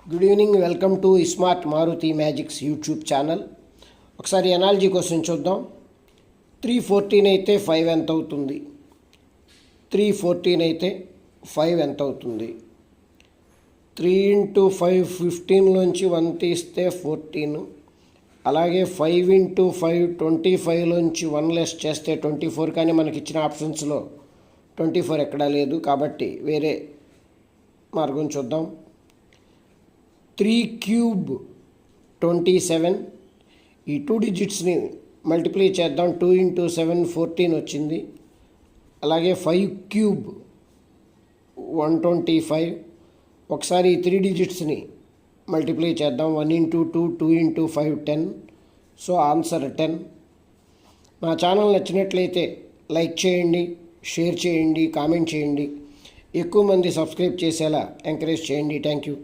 Good evening, welcome to smart Maruti magics YouTube channel. ఒకసారి analogy question చూద్దాం. 314 అయితే 5 ఎంత అవుతుంది? 314 అయితే 5 ఎంత అవుతుంది? 3 × 5 15లోంచి 1 తీస్తే 14. అలాగే 5 × 5 25లోంచి 1 లెస్ చేస్తే 24. కానీ మనకి ఇచ్చిన ఆప్షన్స్లో 24 ఎక్కడా లేదు, కాబట్టి వేరే మార్గం చూద్దాం. 3³ 27. ఈ 2 డిజిట్స్ని మల్టిప్లై చేద్దాం. 2 × 7 14 వచ్చింది. అలాగే 5³ 125. ఒకసారి ఈ 3 డిజిట్స్ని మల్టిప్లై చేద్దాం. 1 × 2 2 × 5 10. So answer 10. నా ఛానల్ నచ్చినట్లయితే లైక్ చేయండి, షేర్ చేయండి, కామెంట్ చేయండి. ఎక్కువ మంది సబ్స్క్రైబ్ చేసేలా ఎంకరేజ్ చేయండి. Thank you.